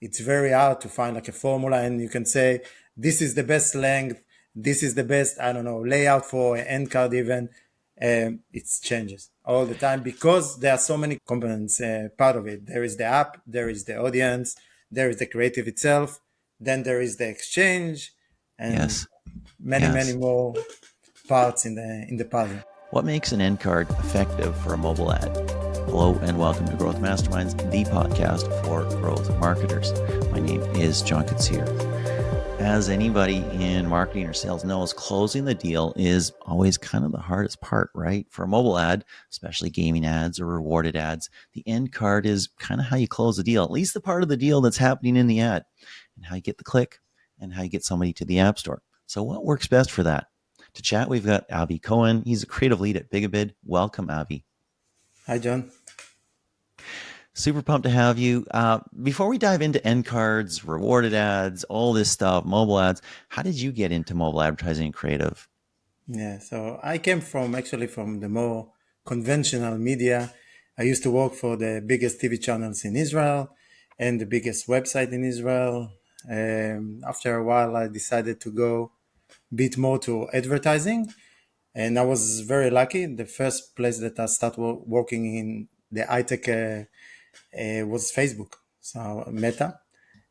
it's very hard to find like a formula and you can say, this is the best length, this is the best, I don't know, layout for an end card even. It changes all the time because there are so many components part of it. There is the app, there is the audience, there is the creative itself, then there is the exchange, and Yes. many Yes. more parts in the puzzle. What makes an end card effective for a mobile ad? Hello and welcome to Growth Masterminds, the podcast for growth marketers. My name is John Koetsier. As anybody in marketing or sales knows, closing the deal is always kind of the hardest part, right? For a mobile ad, especially gaming ads or rewarded ads, the end card is kind of how you close the deal, at least the part of the deal that's happening in the ad, and how you get the click and how you get somebody to the App Store. So what works best for that? To chat, we've got Avi Cohen. He's a creative lead at Bigabid. Welcome, Avi. Hi, John. Super pumped to have you. Before we dive into end cards, rewarded ads, all this stuff, mobile ads, how did you get into mobile advertising and creative? Yeah, so I came from actually from the more conventional media. I used to work for the biggest TV channels in Israel and the biggest website in Israel. After a while, I decided to go a bit more to advertising, and I was very lucky. The first place that I started working in the high tech was Facebook, so Meta.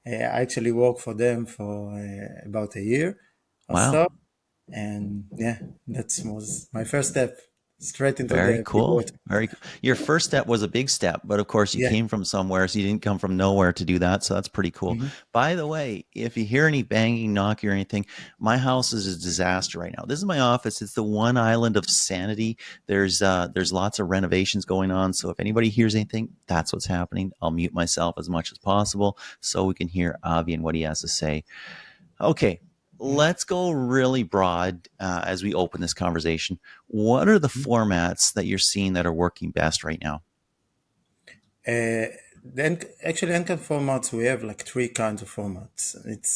I actually worked for them for about a year or Wow. so, and yeah, that was my first step straight into Very the big cool. water. Very cool. Your first step was a big step, but of course you Yeah. came from somewhere, so you didn't come from nowhere to do that. So that's pretty cool. Mhm. By the way, if you hear any banging, knocking, or anything, my house is a disaster right now. This is my office. It's the one island of sanity. There's lots of renovations going on. So if anybody hears anything, that's what's happening. I'll mute myself as much as possible so we can hear Avi and what he has to say. Okay, let's go really broad as we open this conversation. What are the formats that you're seeing that are working best right now? Then actually end card formats, we have like three kinds of formats. It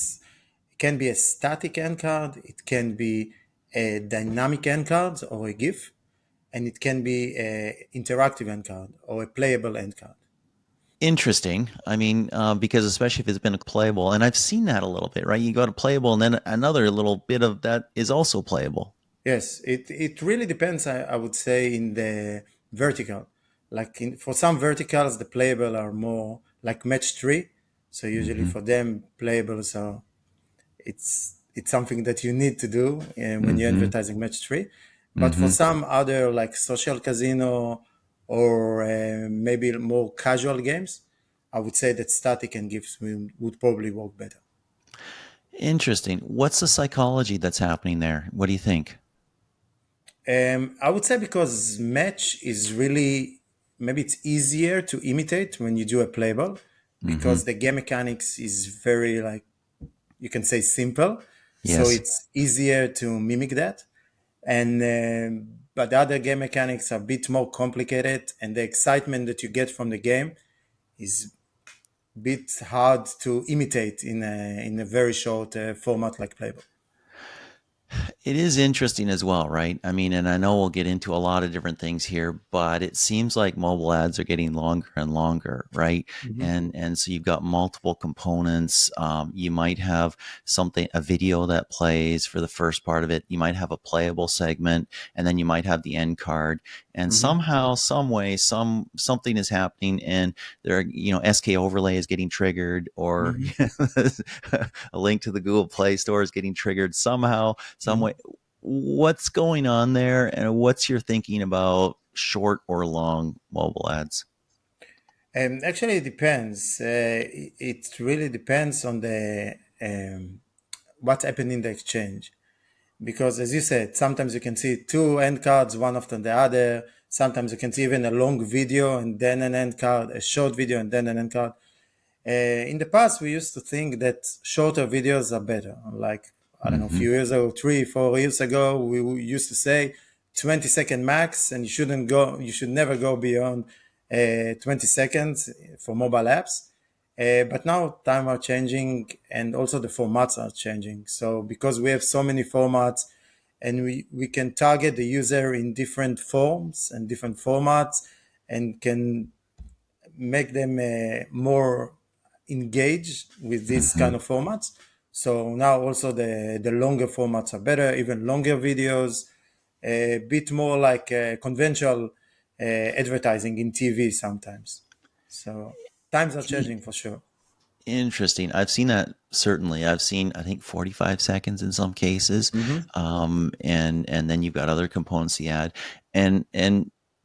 can be a static end card, it can be a dynamic end card or a GIF, and it can be a interactive end card or a playable end card. Interesting. I mean, because especially if it's been playable, and I've seen that a little bit, right? You go to playable, and then another little bit of that is also playable. Yes, it really depends, I would say, in the vertical. Like for some verticals, the playable are more like match three. So usually Mm-hmm. for them, playables are it's something that you need to do when you're Mm-hmm. advertising match three. But for Mm-hmm. some other like social casino or maybe more casual games, I would say that static and GIFs would probably work better. Interesting. What's the psychology that's happening there? What do you think? I would say because match is really maybe it's easier to imitate when you do a playable Mm-hmm. because the game mechanics is very like you can say simple, so Yes. it's easier to mimic that. And but the other game mechanics are a bit more complicated, and the excitement that you get from the game is a bit hard to imitate in a very short format like playable. It is interesting as well, right? I mean, and I know we'll get into a lot of different things here, but it seems like mobile ads are getting longer and longer, right? Mhm. And so you've got multiple components. You might have something, a video that plays for the first part of it. You might have a playable segment, and then you might have the end card. And Mhm. somehow, some way, something is happening, and there, SK overlay is getting triggered, or Mhm. a link to the Google Play Store is getting triggered somehow, some Mhm. way. What's going on there, and what's your thinking about short or long mobile ads? Actually, it depends. It really depends on the what happened in the exchange. Because as you said, sometimes you can see two end cards, one after the other. Sometimes you can see even a long video and then an end card, a short video and then an end card. In the past, we used to think that shorter videos are better. Like, I don't know, a Mm-hmm. few years ago, 3, 4 years ago, we used to say 20-second max, and you should never go beyond 20 seconds for mobile apps. But now time are changing and also the formats are changing. So because we have so many formats and we can target the user in different forms and different formats and can make them more engage with this Mm-hmm. kind of formats. So now also the longer formats are better, even longer videos, a bit more like conventional advertising in TV sometimes. So times are changing for sure. Interesting. I've seen that certainly. I've seen I think 45 seconds in some cases, Hmm. and then you've got other components you add, and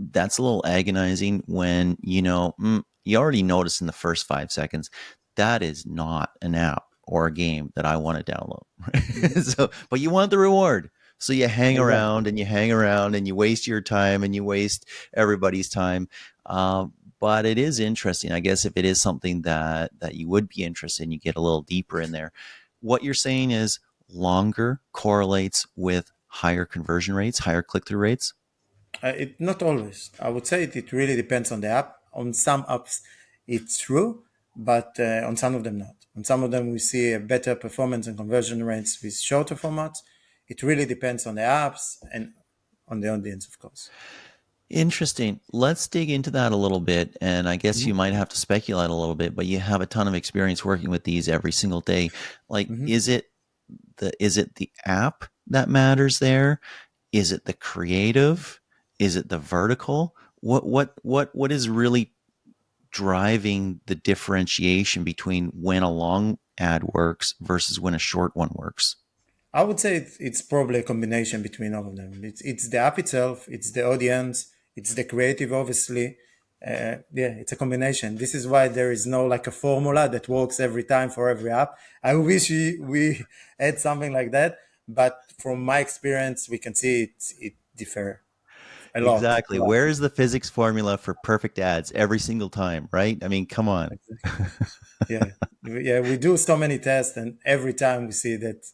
that's a little agonizing when you already notice in the first 5 seconds that is not an app or a game that I want to download. Hmm. So, but you want the reward, so you hang Exactly. around and you hang around and you waste your time and you waste everybody's time. But it is interesting, I guess, if it is something that you would be interested in, you get a little deeper in there. What you're saying is longer correlates with higher conversion rates, higher click-through rates. It not always. I would say it really depends on the app. On some apps, it's true, but on some of them not. On some of them, we see a better performance and conversion rates with shorter formats. It really depends on the apps and on the audience, of course. Interesting. Let's dig into that a little bit. And I guess you might have to speculate a little bit, but you have a ton of experience working with these every single day. Like, Mm-hmm. is it the app that matters there? Is it the creative? Is it the vertical? What is really driving the differentiation between when a long ad works versus when a short one works? I would say it's probably a combination between all of them. It's the app itself, it's the audience, it's the creative, obviously. Yeah, it's a combination. This is why there is no like a formula that works every time for every app. I wish we had something like that, but from my experience, we can see it differ a lot, a Exactly. lot. Where is the physics formula for perfect ads every single time, right? I mean, come on. Yeah, yeah, we do so many tests, and every time we see that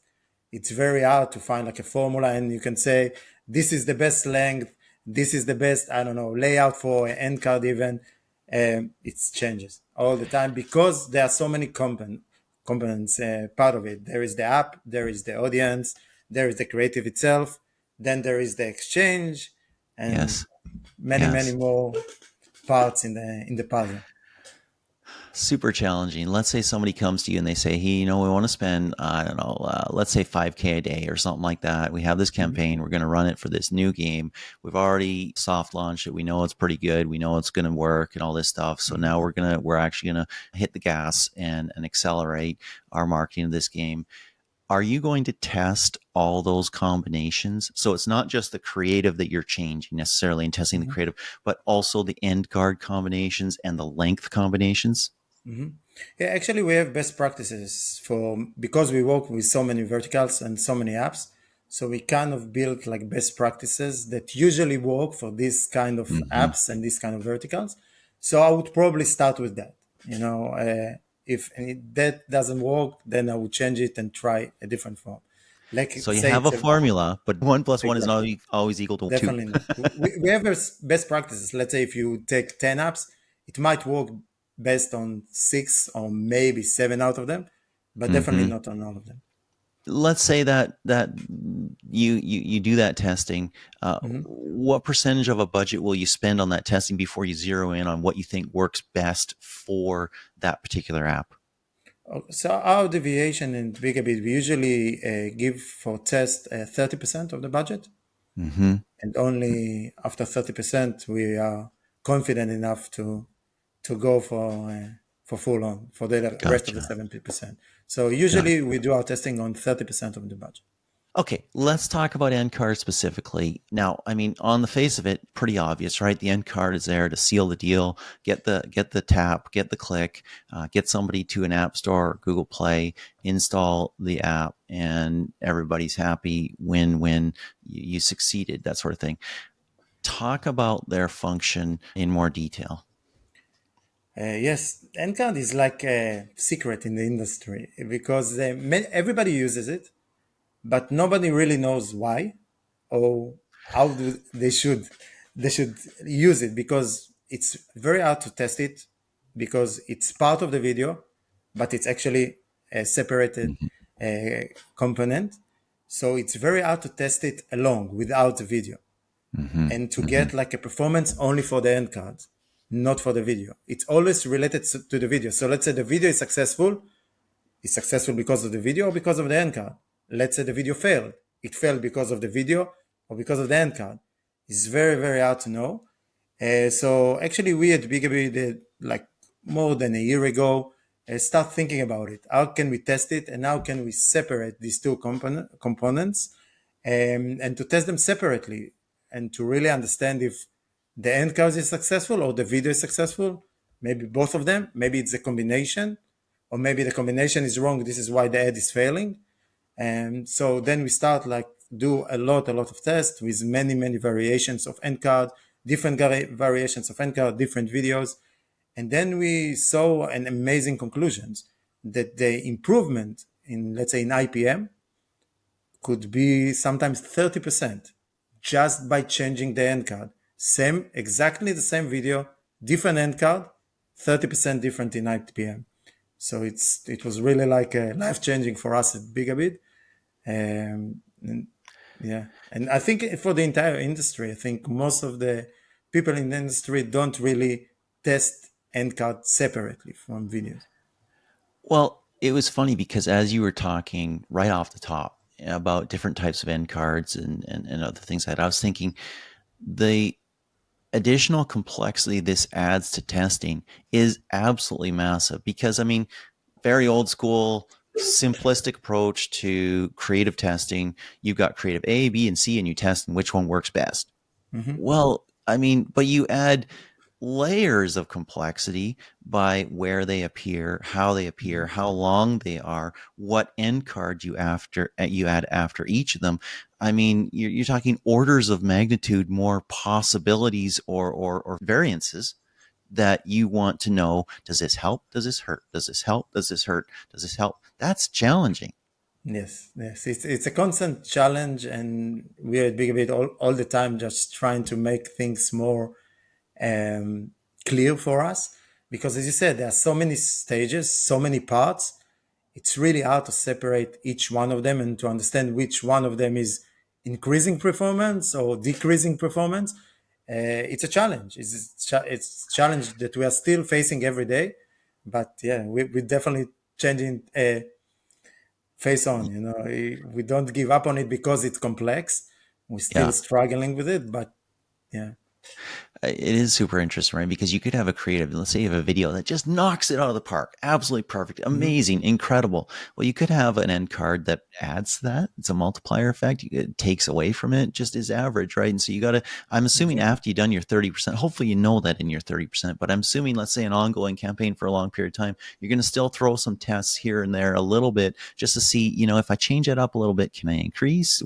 it's very hard to find like a formula, and you can say this is the best length, this is the best, I don't know, layout for an end card even. It changes all the time because there are so many components part of it. There is the app, there is the audience, there is the creative itself, then there is the exchange, and Yes. many Yes. more parts in the puzzle. Super challenging. Let's say somebody comes to you and they say, hey, we want to spend, I don't know, let's say 5K a day or something like that. We have this Mhm. campaign. We're going to run it for this new game. We've already soft launched it. We know it's pretty good. We know it's going to work and all this stuff. So now we're actually going to hit the gas and accelerate our marketing of this game. Are you going to test all those combinations? So it's not just the creative that you're changing necessarily and testing the Mhm. creative, but also the end card combinations and the length combinations? Mhm. Yeah, actually, we have best practices for because we work with so many verticals and so many apps. So we kind of build like best practices that usually work for this kind of Mm-hmm. apps and this kind of verticals. So I would probably start with that. If that doesn't work, then I would change it and try a different form. Like So you say have it's a a formula, but 1 plus 1 is not exactly. always equal to 2. Definitely not. We have best practices. Let's say if you take 10 apps, it might work best on six or maybe seven out of them, but definitely Mm-hmm. not on all of them. Let's say that you do that testing. Mhm. What percentage of a budget will you spend on that testing before you zero in on what you think works best for that particular app? So our deviation in Bigabid, we usually give for test 30% of the budget, Mm-hmm. and only after 30% we are confident enough to go for full on for the rest of the Gotcha. 70%. So usually Gotcha. we do our testing on 30% of the budget. Okay, let's talk about end card specifically. Now, I mean, on the face of it, pretty obvious, right? The end card is there to seal the deal, get the tap, get the click, get somebody to an app store or Google Play, install the app, and everybody's happy. Win-win. You succeeded. That sort of thing. Talk about their function in more detail. Yes, Endcard is like a secret in the industry because everybody uses it, but nobody really knows why or how do they should use it because it's very hard to test it because it's part of the video, but it's actually a separated Mm-hmm. uh, component. So it's very hard to test it along without the video Mm-hmm. and to Mm-hmm. get like a performance only for the end cards. not for the video. It's always related to the video. So let's say the video is successful. It's successful because of the video or because of the end card. Let's say the video failed. It failed because of the video or because of the end card. It's very, very hard to know. So actually we at Bigabid did like more than a year ago start thinking about it. How can we test it and how can we separate these two components and to test them separately and to really understand if the end card is successful or the video is successful. Maybe both of them. Maybe it's a combination, or maybe the combination is wrong. This is why the ad is failing. And so then we start like do a lot of tests with many variations of end card, different variations of end card, different videos. And then we saw an amazing conclusions that the improvement in, let's say in IPM could be sometimes 30% just by changing the end card. Same, exactly the same video, different end card, 30% different in IPM. So it was really like life-changing for us at Bigabid. And yeah, and I think for the entire industry, I think most of the people in the industry don't really test end cards separately from videos. Well, it was funny because as you were talking right off the top about different types of end cards and other things that I was thinking, the additional complexity this adds to testing is absolutely massive. Because I mean, very old school, simplistic approach to creative testing. You've got creative A, B, and C, and you test and which one works best. Mm-hmm. Well, I mean, but you add layers of complexity by where they appear, how long they are, what end card you add after each of them. I mean, you're talking orders of magnitude more possibilities or variances that you want to know. Does this help? Does this hurt? Does this help? Does this hurt? Does this help? That's challenging. Yes. It's a constant challenge, and we're at Bigabit all the time just trying to make things more clear for us. Because as you said, there are so many stages, so many parts. It's really hard to separate each one of them and to understand which one of them is increasing performance or decreasing performance. It's a challenge. It's a challenge that we are still facing every day. But yeah, we're definitely changing face on. We don't give up on it because it's complex. We're still Yeah. struggling with it, but yeah. It is super interesting, right? Because you could have a creative, let's say you have a video that just knocks it out of the park. Absolutely perfect, amazing, incredible. Well, you could have an end card that adds to that. It's a multiplier effect. It takes away from it, just is average, right? And so you got to, I'm assuming after you've done your 30%, hopefully you know that in your 30%, but I'm assuming, let's say an ongoing campaign for a long period of time, you're going to still throw some tests here and there a little bit just to see, if I change it up a little bit, can I increase?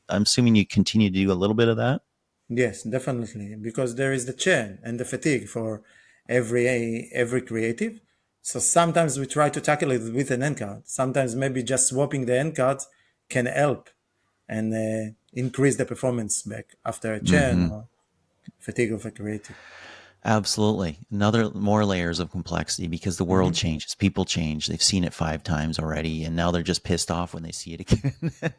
I'm assuming you continue to do a little bit of that. Yes, definitely, because there is the churn and the fatigue for every creative. So sometimes we try to tackle it with an end card. Sometimes maybe just swapping the end cards can help and increase the performance back after a churn or fatigue of a creative. Absolutely. More layers of complexity because the world changes. People change. They've seen it 5 times already, and now they're just pissed off when they see it again.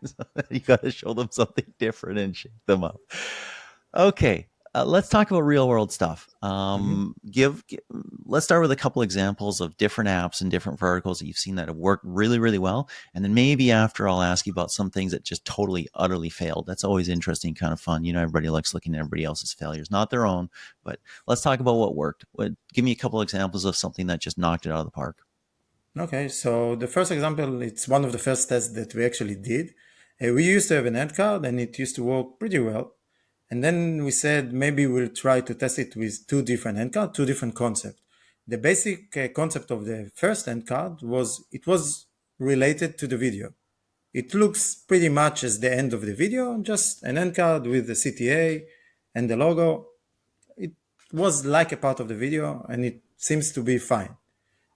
So you got to show them something different and shake them up. Okay. Let's talk about real world stuff. Let's start with a couple examples of different apps and different verticals that you've seen that have worked really, really well. And then maybe after I'll ask you about some things that just totally, utterly failed. That's always interesting, kind of fun. Everybody likes looking at everybody else's failures, not their own, but let's talk about what worked. Give me a couple examples of something that just knocked it out of the park. Okay, so the first example, it's one of the first tests that we actually did. We used to have an ad card and it used to work pretty well. And then we said maybe we'll try to test it with 2 different end cards, 2 different concepts. The basic concept of the first end card was it was related to the video. It looks pretty much as the end of the video, just an end card with the CTA and the logo. It was like a part of the video and it seems to be fine.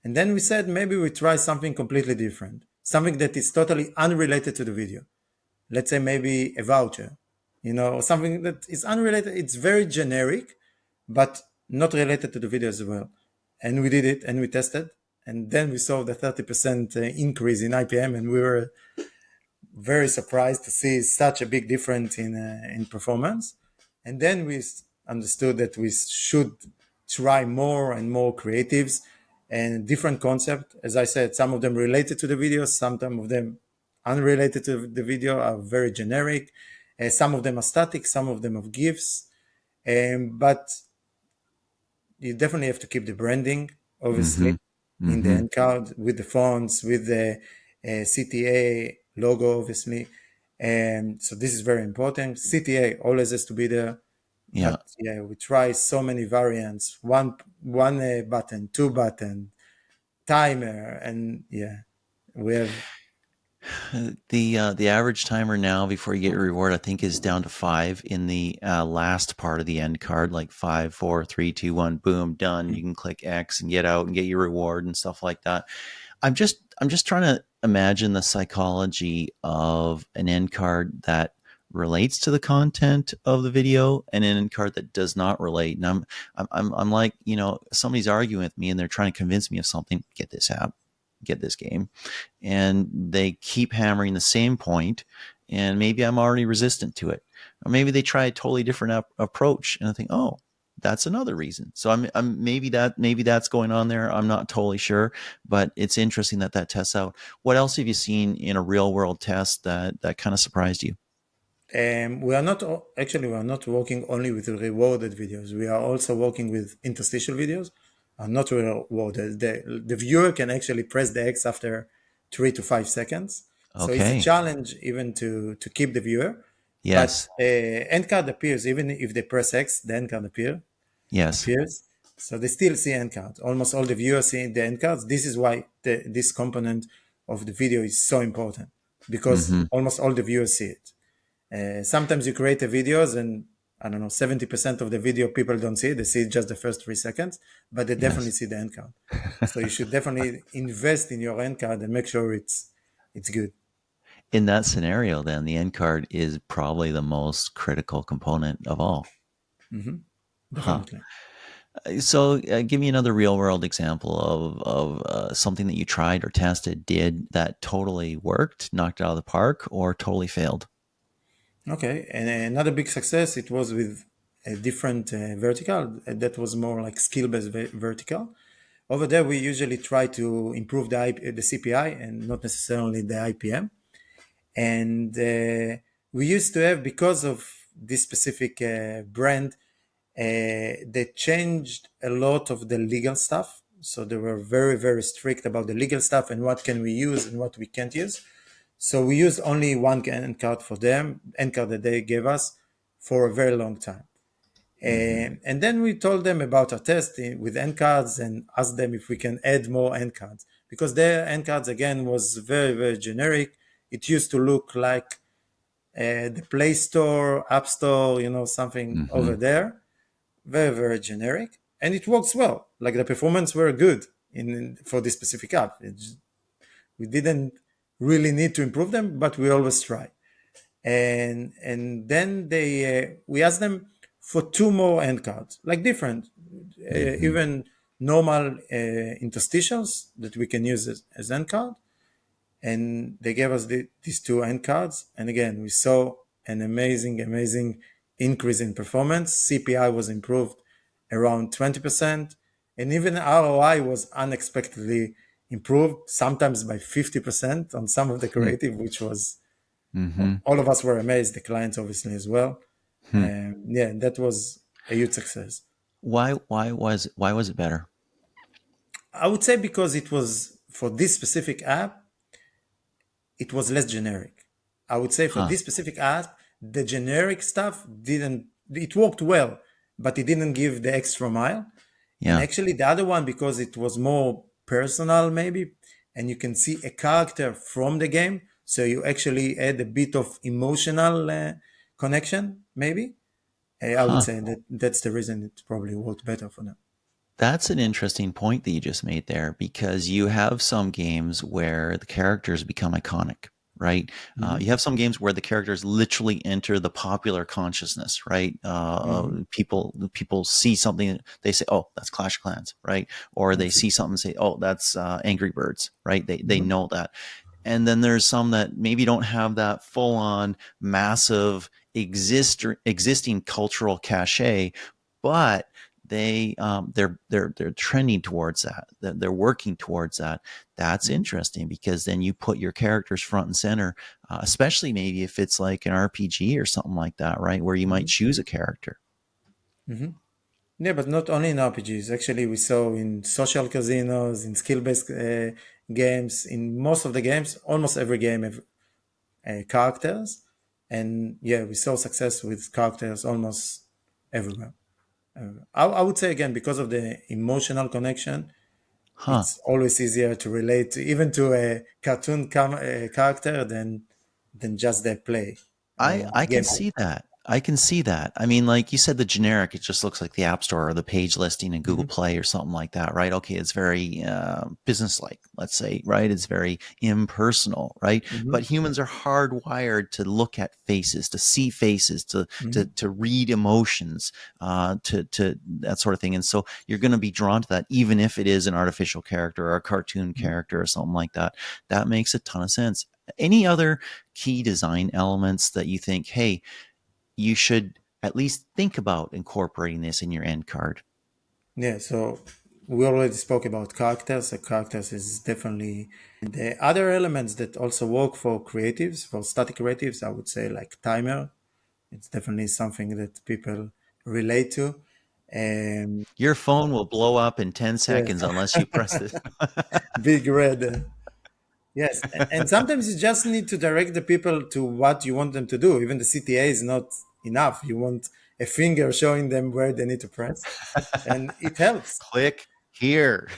And then we said maybe we try something completely different, something that is totally unrelated to the video. Let's say maybe a voucher, or something that is unrelated. It's very generic, but not related to the video as well. And we did it and we tested. And then we saw the 30% increase in IPM, and we were very surprised to see such a big difference in performance. And then we understood that we should try more and more creatives and different concept. As I said, some of them related to the video, some of them unrelated to the video, are very generic. Some of them are static, some of them have GIFs. But you definitely have to keep the branding, Mm-hmm. obviously, in the Mm-hmm. end card with the fonts, with the CTA logo, obviously. And so this is very important. CTA always has to be there. Yeah. But yeah, we try so many variants. One button, two button, timer, and yeah, we have. The average timer now before you get your reward, I think, is down to 5 in the last part of the end card, like 5, 4, 3, 2, 1, boom, done. You can click X and get out and get your reward and stuff like that. I'm just trying to imagine the psychology of an end card that relates to the content of the video and an end card that does not relate. And I'm like, somebody's arguing with me and they're trying to convince me of something. Get this app, get this game, and they keep hammering the same point, and maybe I'm already resistant to it, or maybe they try a totally different approach, and I think, oh, that's another reason. So I'm maybe that's going on there. I'm not totally sure, but it's interesting that tests out. What else have you seen in a real world test that kind of surprised you? We are not actually we are not working only with rewarded videos. We are also working with interstitial videos, not rewarded. The viewer can actually press the X after 3 to 5 seconds. So it's a Okay. challenge even to keep the viewer. But Yes. end card appears even if they press X, the end card Yes. appears. So they still see end cards. Almost all the viewers see the end cards. This is why this component of the video is so important, because Mm-hmm. almost all the viewers see it. Sometimes you create the videos and I don't know, 70% of the video people don't see it. They see just the first 3 seconds, but they definitely Yes. see the end card. So you should definitely invest in your end card and make sure it's good. In that scenario, then the end card is probably the most critical component of all. Huh. Definitely. So, give me another real world example of something that you tried or tested, did that totally worked, knocked it out of the park, or totally failed. Okay. And another big success, it was with a different vertical that was more like skill-based vertical. Over there, we usually try to improve the CPI and not necessarily the IPM. And we used to have, because of this specific brand, they changed a lot of the legal stuff. So they were very, very strict about the legal stuff and what can we use and what we can't use. So we used only one end card for them, end card that they gave us for a very long time. Mm-hmm. And then we told them about our test with end cards and asked them if we can add more end cards, because their end cards again was very, very generic. It used to look like the Play Store, App Store, something Mm-hmm. over there, very, very generic, and it works well. Like the performance were good for this specific app. We didn't really need to improve them, but we always try. And then we asked them for two more end cards, like different, Mm-hmm. even normal interstitials that we can use as end card. And they gave us these two end cards, and again we saw an amazing increase in performance. CPI was improved around 20%, and even ROI was unexpectedly improved, sometimes by 50% on some of the creative, which was, Mm-hmm. all of us were amazed, the clients obviously as well. Hmm. Yeah, that was a huge success. Why was it better? I would say because it was for this specific app, it was less generic. I would say for Huh. this specific app, the generic stuff it worked well, but it didn't give the extra mile. And Yeah. actually, the other one, because it was more personal, maybe, and you can see a character from the game, so you actually add a bit of emotional connection, maybe. I would Huh. say that that's the reason it probably worked better for them. That's an interesting point that you just made there, because you have some games where the characters become iconic, right? Hmm. You have some games where the characters literally enter the popular consciousness, right? Hmm. People see something, they say, "Oh, that's Clash of Clans," right? Or they see something, and say, "Oh, that's Angry Birds," right? They Hmm. know that. And then there's some that maybe don't have that full on massive existing cultural cachet, but they're trending towards that. They're working towards that. That's interesting, because then you put your characters front and center, especially maybe if it's like an RPG or something like that, right? Where you might Mhm. choose a character. Mhm. Yeah, but not only in RPGs. Actually, we saw in social casinos, in skill-based games, in most of the games, almost every game have characters, and yeah, we saw success with characters almost everywhere. I would say again, because of the emotional connection, Huh. it's always easier to relate even to a cartoon character than just their play or I can gameplay. see that. I can see that. I mean, like you said, the generic, it just looks like the App Store or the page listing in Google Hmm. Play or something like that, right? Okay, it's very business-like, let's say, right? It's very impersonal, right? Hmm. But humans are hardwired to look at faces, to see faces, Hmm. to read emotions, to that sort of thing. And so you're going to be drawn to that, even if it is an artificial character or a cartoon Hmm. character or something like that. That makes a ton of sense. Any other key design elements that you think, hey, you should at least think about incorporating this in your end card? Yeah, so we already spoke about characters. So characters is definitely the other elements that also work for creatives, for static creatives. I would say like timer. It's definitely something that people relate to. And Your phone will blow up in 10 yes, seconds unless you press it. big red. Yes, and sometimes you just need to direct the people to what you want them to do. Even the CTA is not enough. You want a finger showing them where they need to press, and it helps. Click here.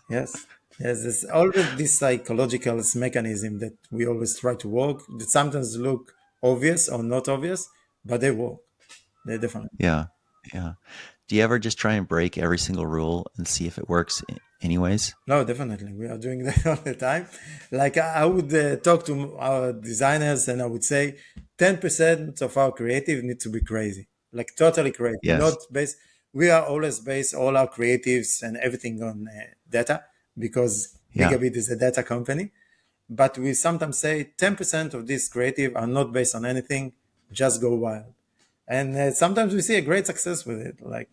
Yes, yes. There's always this psychological mechanism that we always try to work. That sometimes look obvious or not obvious, but they work. They definitely. Yeah. Yeah. Do you ever just try and break every single rule and see if it works anyways? No, definitely. We are doing that all the time. Like I would talk to our designers and I would say 10% of our creative need to be crazy, like totally crazy, not Yes. based. We are always based all our creatives and everything on data because Yeah. Bigabid is a data company. But we sometimes say 10% of this creative are not based on anything, just go wild. And sometimes we see a great success with it. Like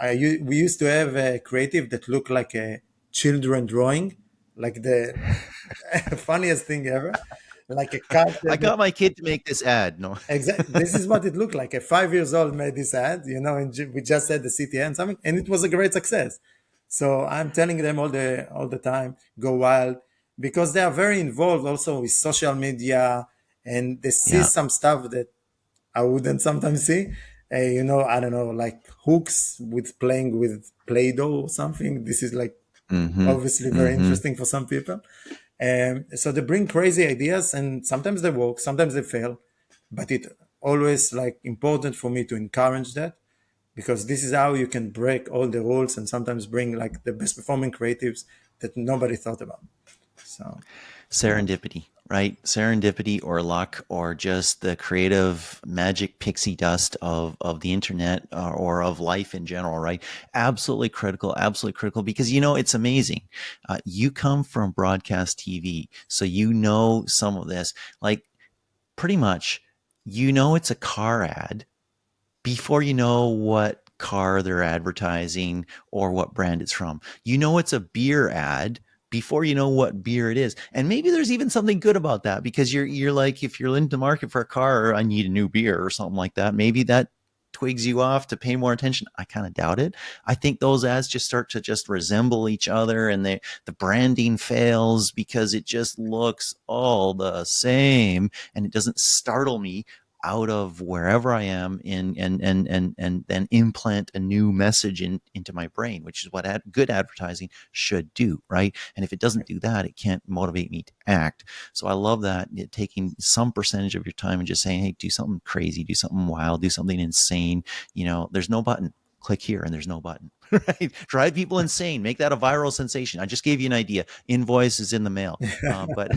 we used to have a creative that looked like a children drawing, like the funniest thing ever, like a character I that got my kid to make this ad. No. exactly this is what it looked like. A 5 years old made this ad, and we just said the CTA and something, and it was a great success. So I'm telling them all the time, go wild, because they are very involved also with social media, and they see Yeah. some stuff that I wouldn't sometimes see. I don't know, like hooks with playing with Play-Doh or something. This is like Mm-hmm. obviously very Mm-hmm. interesting for some people. So they bring crazy ideas, and sometimes they work, sometimes they fail, but it always like important for me to encourage that because this is how you can break all the rules and sometimes bring like the best performing creatives that nobody thought about. So yeah. Serendipity, right? Serendipity or luck or just the creative magic pixie dust of the internet or of life in general, right? Absolutely critical because it's amazing. You come from broadcast TV, so you know some of this. Like pretty much, it's a car ad before you know what car they're advertising or what brand it's from. It's a beer ad before you know what beer it is. And maybe there's even something good about that because you're like, if you're in the market for a car, or I need a new beer or something like that, maybe that twigs you off to pay more attention. I kind of doubt it. I think those ads just start to just resemble each other and the branding fails because it just looks all the same and it doesn't startle me out of wherever I am and then implant a new message into my brain, which is what good advertising should do, right? And if it doesn't do that, it can't motivate me to act. So I love that taking some percentage of your time and just saying, hey, do something crazy, do something wild, do something insane. There's no button. Click here and there's no button, right? Drive people insane. Make that a viral sensation. I just gave you an idea. Invoice is in the mail. But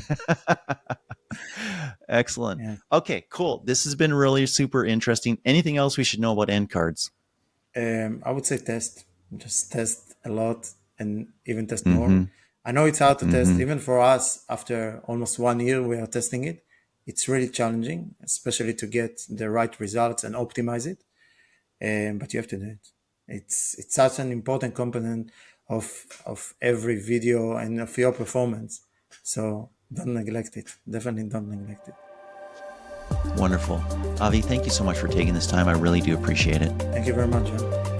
excellent. Yeah. Okay, cool. This has been really super interesting. Anything else we should know about end cards? I would say test, just test a lot and even test more. Mm-hmm. I know it's hard to test, Mm-hmm. even for us. After almost 1 year, we are testing it. It's really challenging, especially to get the right results and optimize it. But you have to do it. It's such an important component of every video and of your performance. So don't neglect it. Definitely don't neglect it. Wonderful. Avi, thank you so much for taking this time. I really do appreciate it. Thank you very much, John.